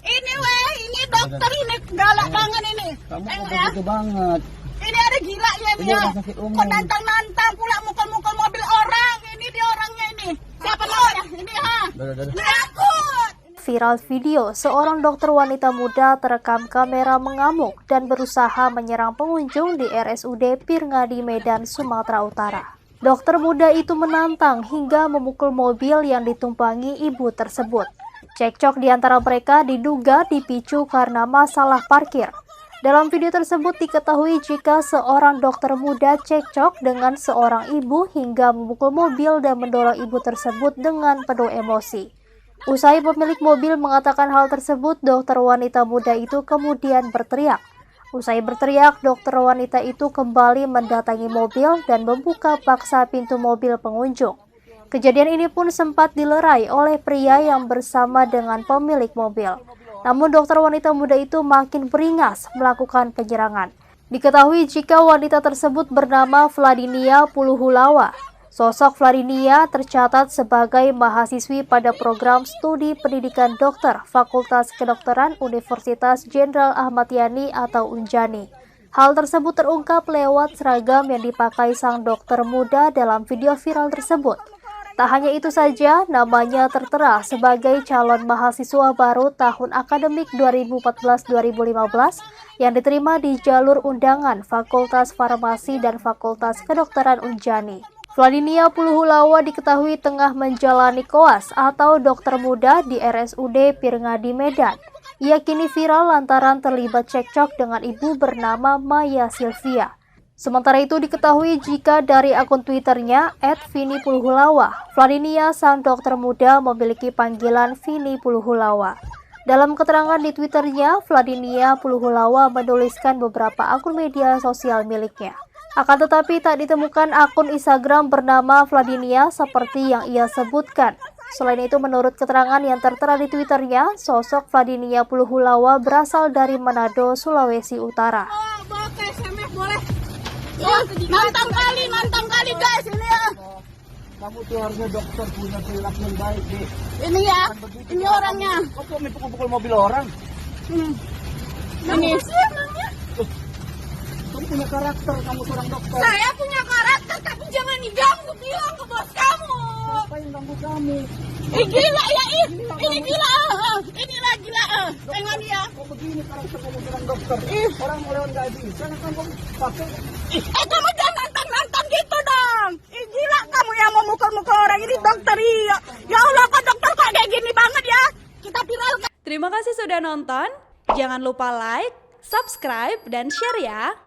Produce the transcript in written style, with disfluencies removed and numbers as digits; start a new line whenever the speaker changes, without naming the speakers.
Ini weh, ini dokter ini galak banget ini.
Kamu
Tengok
kok
ya.
begitu banget.
Ini ada gilanya
Ini
nih ya.
rumah sakit umum.
Kok nantang-nantang pula mukul-mukul mobil orang. Ini dia orangnya ini. Siapa namanya? Ini ha. Takut.
Viral video seorang dokter wanita muda terekam kamera mengamuk dan berusaha menyerang pengunjung di RSUD Pirngadi Medan, Sumatera Utara. Dokter muda itu menantang hingga memukul mobil yang ditumpangi ibu tersebut. Cekcok di antara mereka diduga dipicu karena masalah parkir. Dalam video tersebut diketahui jika seorang dokter muda cekcok dengan seorang ibu hingga memukul mobil dan mendorong ibu tersebut dengan penuh emosi. Usai pemilik mobil mengatakan hal tersebut, dokter wanita muda itu kemudian berteriak. Usai berteriak, dokter wanita itu kembali mendatangi mobil dan membuka paksa pintu mobil pengunjung. Kejadian ini pun sempat dilerai oleh pria yang bersama dengan pemilik mobil. Namun dokter wanita muda itu makin beringas melakukan penyerangan. Diketahui jika wanita tersebut bernama Vladinia Puluhulawa. Sosok Vladinia tercatat sebagai mahasiswi pada program studi pendidikan dokter Fakultas Kedokteran Universitas Jenderal Ahmad Yani atau Unjani. Hal tersebut terungkap lewat seragam yang dipakai sang dokter muda dalam video viral tersebut. Tak hanya itu saja, namanya tertera sebagai calon mahasiswa baru tahun akademik 2014-2015 yang diterima di jalur undangan Fakultas Farmasi dan Fakultas Kedokteran Unjani. Vladinia Puluhulawa diketahui tengah menjalani koas atau dokter muda di RSUD Pirngadi Medan. Ia kini viral lantaran terlibat cekcok dengan ibu bernama Maya Sylvia. Sementara itu diketahui jika dari akun Twitternya @vinipuluhulawa, Vladinia sang dokter muda memiliki panggilan Vini Puluhulawa. Dalam keterangan di Twitternya, Vladinia Puluhulawa menuliskan beberapa akun media sosial miliknya. Akan tetapi tak ditemukan akun Instagram bernama Vladinia seperti yang ia sebutkan. Selain itu, menurut keterangan yang tertera di Twitternya, sosok Vladinia Puluhulawa berasal dari Manado, Sulawesi Utara.
Bawa ke SMS boleh. Nantang kali guys ini ya.
Kamu tuh harusnya dokter punya perilaku yang baik, deh.
Ini ya. Ini orangnya.
Kok pukul mobil orang?
Ini.
Kamu punya karakter, kamu seorang dokter.
Saya punya karakter tapi jangan diganggu, bilang ke bos kamu.
Siapa yang ganggu kamu?
Gila ya ini gila. Inilah gila. Tengok dia.
Kok begini karakter kamu seorang dokter? Orang mau lewat nggak bisa, kamu pakai.
Kamu jangan nantang-nantang gitu dong. Gila kamu yang mau mukul-mukul orang ini dokter iya. Ya Allah kok dokter kok kayak gini banget ya. Kita viralkan.
Terima kasih sudah nonton. Jangan lupa like, subscribe, dan share ya.